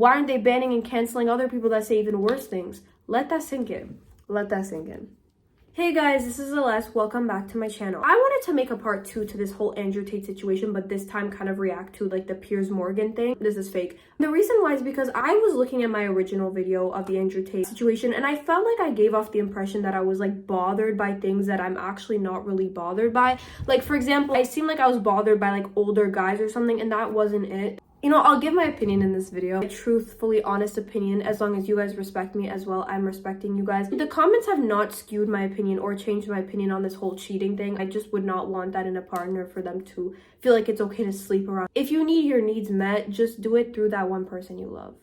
Why aren't they banning and canceling other people that say even worse things? Let that sink in. Let that sink in. Hey guys, this is Celeste. Welcome back to my channel. I wanted to make a part 2 to this whole Andrew Tate situation, but this time kind of react to like the Piers Morgan thing. This is fake. The reason why is because I was looking at my original video of the Andrew Tate situation and I felt like I gave off the impression that I was like bothered by things that I'm actually not really bothered by. Like for example, I seemed like I was bothered by like older guys or something, and that wasn't it. You know, I'll give my opinion in this video, a truthfully honest opinion, as long as you guys respect me as well. I'm respecting you guys. The comments have not skewed my opinion or changed my opinion on this whole cheating thing. I just would not want that in a partner, for them to feel like it's okay to sleep around. If you need your needs met, just do it through that one person you love.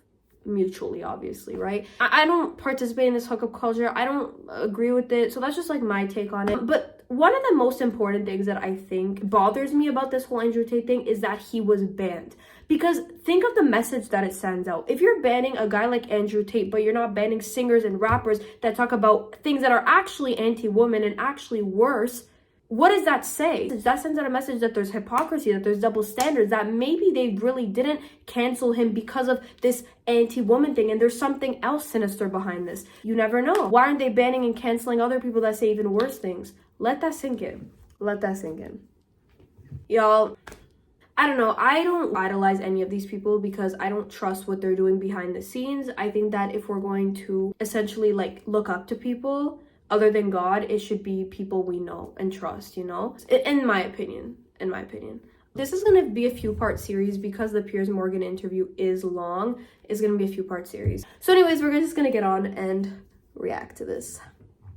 Mutually, obviously, right? I don't participate in this hookup culture. I don't agree with it. So that's just like my take on it. But one of the most important things that I think bothers me about this whole Andrew Tate thing is that he was banned. Because think of the message that it sends out. If you're banning a guy like Andrew Tate, but you're not banning singers and rappers that talk about things that are actually anti-woman and actually worse, what does that say? That sends out a message that there's hypocrisy, that there's double standards, that maybe they really didn't cancel him because of this anti-woman thing, and there's something else sinister behind this. You never know. Why aren't they banning and canceling other people that say even worse things? Let that sink in. Let that sink in. Y'all, I don't know. I don't idolize any of these people because I don't trust what they're doing behind the scenes. I think that if we're going to essentially like look up to people other than God, it should be people we know and trust, you know? In my opinion. This is going to be a few-part series because the Piers Morgan interview is long. It's going to be a few-part series. So anyways, we're just going to get on and react to this.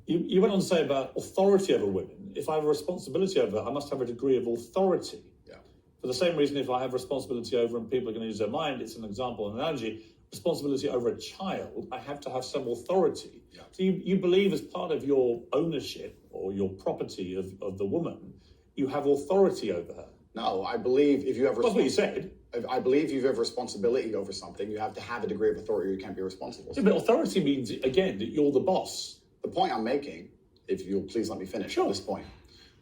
You went on to say about authority over women. If I have a responsibility over her, I must have a degree of authority. Yeah. For the same reason, if I have responsibility over, and people are going to use their mind, it's an example, an analogy, responsibility over a child, I have to have some authority. Yeah. So you believe as part of your ownership or your property of the woman, you have authority over her. No, I believe if you have That's what you said. I believe if you have responsibility over something, you have to have a degree of authority or you can't be responsible. Yeah, but authority means, again, that you're the boss. The point I'm making, if you'll please let me finish Sure. at this point.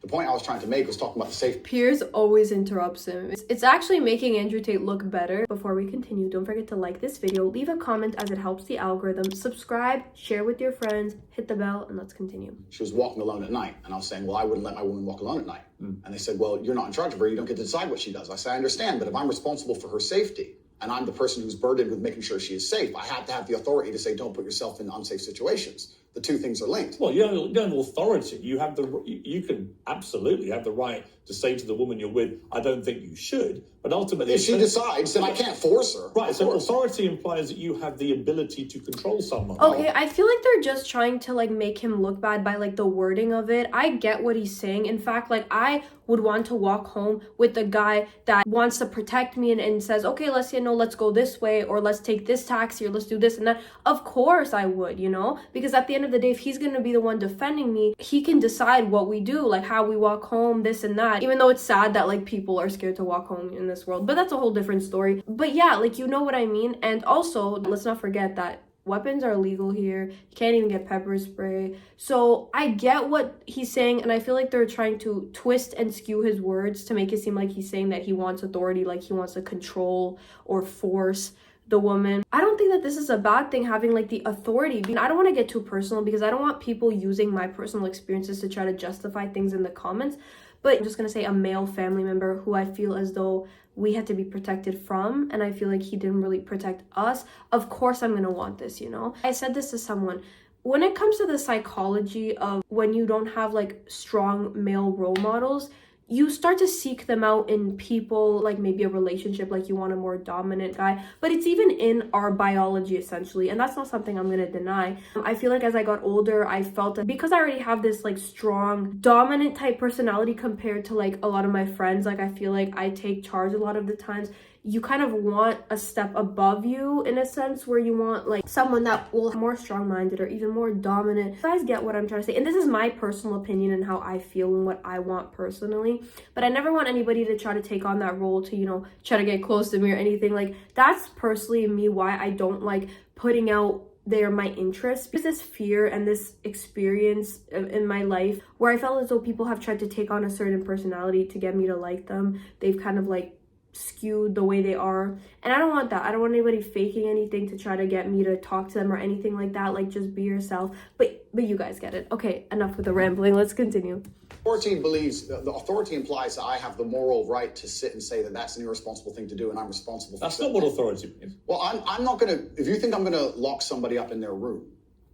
The point I was trying to make was talking about the safety. Piers always interrupts him. It's actually making Andrew Tate look better. Before we continue, don't forget to like this video, leave a comment as it helps the algorithm, subscribe, share with your friends, hit the bell, and let's continue. She was walking alone at night, and I was saying, well, I wouldn't let my woman walk alone at night. And they said, well, you're not in charge of her. You don't get to decide what she does. I said, I understand, but if I'm responsible for her safety, and I'm the person who's burdened with making sure she is safe, I have to have the authority to say, don't put yourself in unsafe situations. The two things are linked. Well, you have authority. You have you can absolutely have the right to say to the woman you're with, I don't think you should, but ultimately... If she decides, then I can't force her. Right, so authority implies that you have the ability to control someone. Okay, I feel like they're just trying to like make him look bad by like the wording of it. I get what he's saying. In fact, like I would want to walk home with the guy that wants to protect me and says, okay, let's let's go this way, or let's take this taxi, or let's do this and that. Of course I would, you know, because at the end of the day, if he's going to be the one defending me, he can decide what we do, like how we walk home, this and that. Even though it's sad that like people are scared to walk home in this world, but that's a whole different story. But yeah, like, you know what I mean? And also, let's not forget that weapons are illegal here. You can't even get pepper spray. So I get what he's saying, and I feel like they're trying to twist and skew his words to make it seem like he's saying that he wants authority, like he wants to control or force the woman. I don't think that this is a bad thing, having like the authority. I don't want to get too personal because I don't want people using my personal experiences to try to justify things in the comments. But I'm just gonna say a male family member who I feel as though we had to be protected from, and I feel like he didn't really protect us. Of course I'm gonna want this, you know? I said this to someone. When it comes to the psychology of when you don't have like strong male role models, you start to seek them out in people, like maybe a relationship, like you want a more dominant guy, but it's even in our biology essentially, and that's not something I'm gonna deny. I feel like as I got older, I felt that because I already have this like strong dominant type personality compared to like a lot of my friends, like I feel like I take charge a lot of the times. You kind of want a step above you in a sense, where you want like someone that will be more strong-minded or even more dominant. You guys get what I'm trying to say, and this is my personal opinion and how I feel and what I want personally, but I never want anybody to try to take on that role to, you know, try to get close to me or anything. Like, that's personally me why I don't like putting out there my interests, because this fear and this experience in my life where I felt as though people have tried to take on a certain personality to get me to like them. They've kind of like skewed the way they are, and I don't want that. I don't want anybody faking anything to try to get me to talk to them or anything like that. Like, just be yourself. But you guys get it. Okay, enough with the rambling. Let's continue. Authority believes, the authority implies that I have the moral right to sit and say that that's an irresponsible thing to do and I'm responsible for it. That's not what authority means. Well, I'm not going to, if you think I'm going to lock somebody up in their room,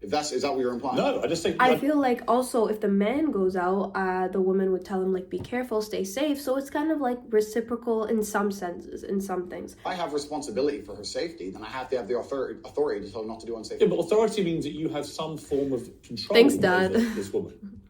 is that what you're implying? No, I just think... I feel like also if the man goes out, the woman would tell him, like, be careful, stay safe. So it's kind of like reciprocal in some senses, in some things. If I have responsibility for her safety, then I have to have the authority to tell her not to do unsafe Yeah, things. but authority means that you have some form of control Thanks, Dad. over this woman.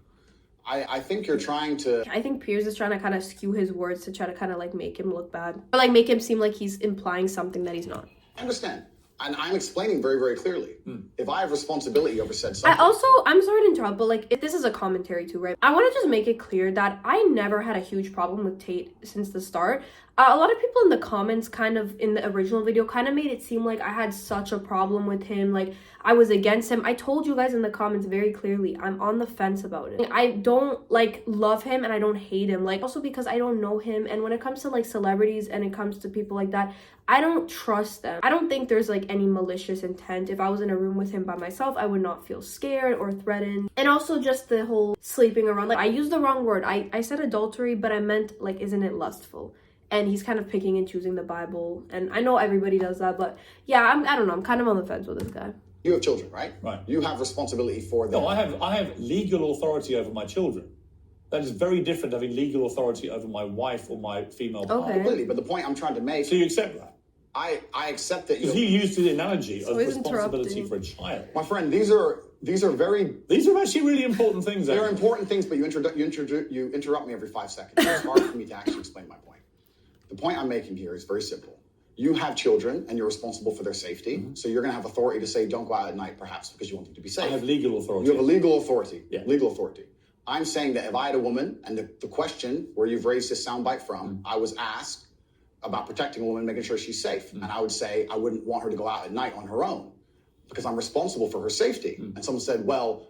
I think you're trying to... I think Piers is trying to kind of skew his words to try to kind of like make him look bad. Or like make him seem like he's implying something that he's not. I understand. And I'm explaining very, very clearly. If I have responsibility over said something... I'm sorry to interrupt, but like, if this is a commentary too, right? I want to just make it clear that I never had a huge problem with Tate since the start. A lot of people in the comments kind of in the original video kind of made it seem like I had such a problem with him, like I was against him. I told you guys in the comments very clearly, I'm on the fence about it. I don't like love him and I don't hate him, like also because I don't know him, and when it comes to like celebrities and it comes to people like that, I don't trust them. I don't think there's like any malicious intent. If I was in a room with him by myself, I would not feel scared or threatened. And also just the whole sleeping around, like I used the wrong word. I said adultery, but I meant like, isn't it lustful? And he's kind of picking and choosing the Bible. And I know everybody does that, but yeah, I don't know. I'm kind of on the fence with this guy. You have children, right? Right. You have responsibility for them. No, I have legal authority over my children. That is very different to having legal authority over my wife or my female partner. Completely, but the point I'm trying to make... So you accept that? I accept that... Because you used the analogy of he's responsibility interrupting. for a child. My friend, these are very... These are actually really important things. They're actually. important things, but you interrupt me every 5 seconds. It's hard for me to actually explain my point. The point I'm making here is very simple. You have children and you're responsible for their safety. So you're going to have authority to say, don't go out at night, perhaps because you want them to be safe. I have legal authority. You have a legal authority. Yeah. Legal authority. I'm saying that if I had a woman, and the question where you've raised this soundbite from, I was asked about protecting a woman, making sure she's safe. And I would say I wouldn't want her to go out at night on her own because I'm responsible for her safety. And someone said, well,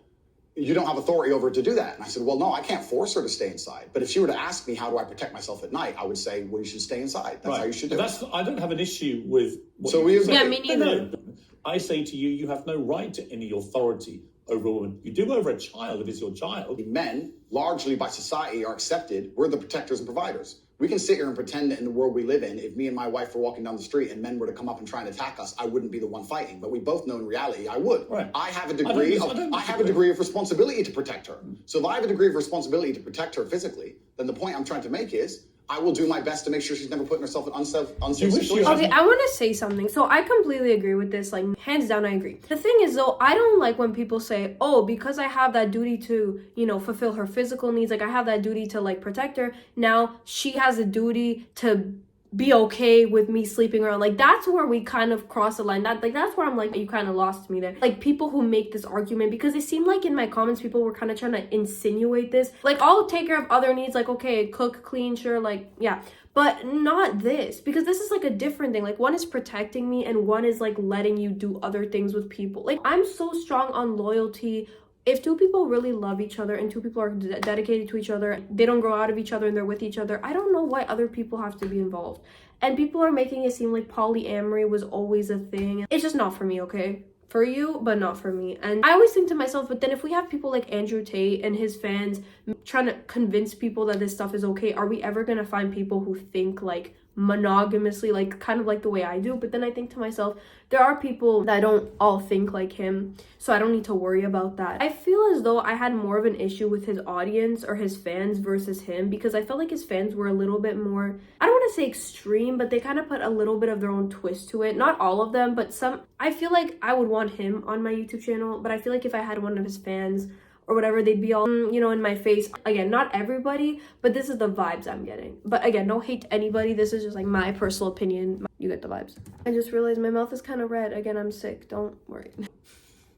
you don't have authority over her to do that. And I said, well, no, I can't force her to stay inside. But if she were to ask me, how do I protect myself at night? I would say, well, you should stay inside. That's how you should do it. I don't have an issue with what So you we say. Yeah, me neither. No. I say to you, you have no right to any authority over a woman. You do over a child if it's your child. Men, largely by society, are accepted. We're the protectors and providers. We can sit here and pretend that in the world we live in, if me and my wife were walking down the street and men were to come up and try and attack us, I wouldn't be the one fighting. But we both know in reality I would. Right. I have a degree of responsibility to protect her. So if I have a degree of responsibility to protect her physically, then the point I'm trying to make is I will do my best to make sure she's never putting herself in unsafe situations. Okay, I want to say something. So I completely agree with this. Like, hands down, I agree. The thing is, though, I don't like when people say, oh, because I have that duty to, fulfill her physical needs, like I have that duty to, like, protect her, now she has a duty to be okay with me sleeping around. Like, that's where we kind of cross the line. That's where I'm like, you kind of lost me there. Like, people who make this argument, because it seemed like in my comments, people were kind of trying to insinuate this. Like, I'll take care of other needs, like, okay, cook, clean, sure, like, yeah. But not this, because this is like a different thing. Like, one is protecting me and one is like letting you do other things with people. Like, I'm so strong on loyalty. If two people really love each other and two people are dedicated to each other, they don't grow out of each other and they're with each other, I don't know why other people have to be involved. And people are making it seem like polyamory was always a thing. It's just not for me, okay? For you, but not for me. And I always think to myself, but then if we have people like Andrew Tate and his fans trying to convince people that this stuff is okay, are we ever gonna find people who think like monogamously, like kind of like the way I do? But then I think to myself, there are people that don't all think like him, so I don't need to worry about that. I feel as though I had more of an issue with his audience or his fans versus him, because I felt like his fans were a little bit more, I don't want to say extreme, but they kind of put a little bit of their own twist to it. Not all of them, but some. I feel like I would want him on my YouTube channel, but I feel like if I had one of his fans or whatever, they'd be all, in my face. Again, not everybody, but this is the vibes I'm getting. But again, no hate to anybody. This is just like my personal opinion. You get the vibes. I just realized my mouth is kind of red. Again, I'm sick. Don't worry.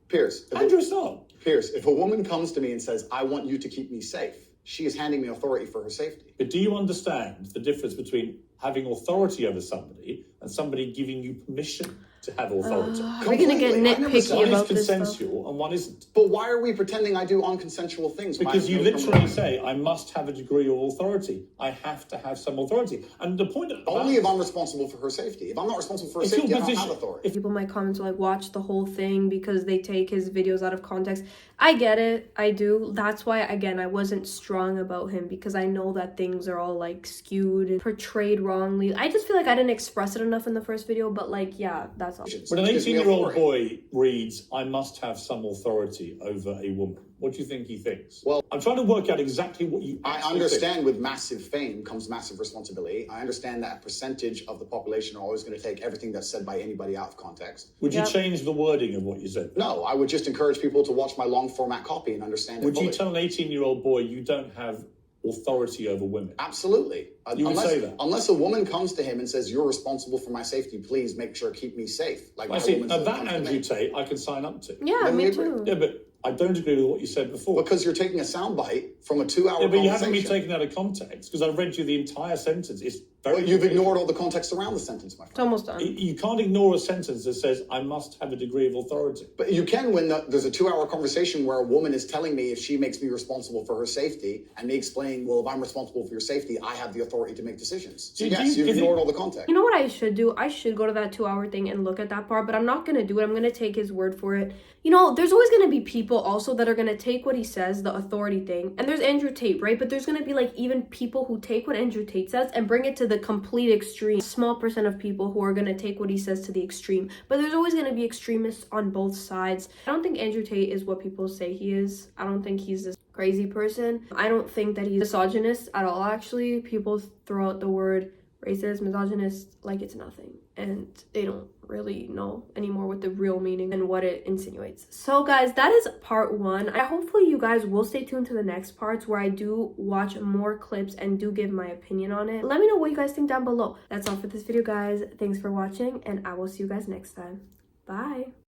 Piers, Andrew, stop. Piers, if a woman comes to me and says, I want you to keep me safe, she is handing me authority for her safety. But do you understand the difference between having authority over somebody and somebody giving you permission to have authority. We're gonna get Completely. I never said- nitpicky One is about this stuff. consensual and one isn't. But why are we pretending I do unconsensual things? Because you literally say, I must have a degree of authority. I have to have some authority. And the point about Only if I'm responsible for her safety. If I'm not responsible for her safety, I don't have authority. People might comment to like watch the whole thing because they take his videos out of context. I get it. I do. That's why, again, I wasn't strong about him because I know that things are all like skewed and portrayed wrongly. I just feel like I didn't express it enough in the first video, but like, yeah, that's all. When an 18-year-old boy reads, I must have some authority over a woman, what do you think he thinks? Well, I'm trying to work out exactly what you I understand with massive fame comes massive responsibility. I understand that a percentage of the population are always going to take everything that's said by anybody out of context. Would you change the wording of what you said? No, I would just encourage people to watch my long format copy and understand it Would fully. you tell an 18-year-old boy you don't have authority over women? Absolutely. You would say that? Unless a woman comes to him and says, you're responsible for my safety, please make sure keep me safe. Like I see. Now that Andrew Tate, I can sign up to. Yeah, Then me we agree. too. Yeah, but I don't agree with what you said before. Because you're taking a soundbite from a 2-hour Yeah, but you conversation. haven't been taken out of context because I've read you the entire sentence. It's very. Well, you've ignored all the context around the sentence, my friend. It's almost done. You can't ignore a sentence that says, I must have a degree of authority. But you can when there's a 2-hour conversation where a woman is telling me if she makes me responsible for her safety and me explaining, well, if I'm responsible for your safety, I have the authority to make decisions. So yes, you've ignored all the context. You know what I should do? I should go to that 2-hour thing and look at that part, but I'm not going to do it. I'm going to take his word for it. You know, there's always going to be people also that are going to take what he says, the authority thing. And there's Andrew Tate, right? But there's going to be like even people who take what Andrew Tate says and bring it to the complete extreme. Small percent of people who are going to take what he says to the extreme. But there's always going to be extremists on both sides. I don't think Andrew Tate is what people say he is. I don't think he's this crazy person. I don't think that he's misogynist at all, actually. People throw out the word racist, misogynist like it's nothing. And they don't really know anymore what the real meaning and what it insinuates. So guys, that is part 1. Hopefully you guys will stay tuned to the next parts where I do watch more clips and do give my opinion on it. Let me know what you guys think down below. That's all for this video, guys. Thanks for watching, and I will see you guys next time. Bye.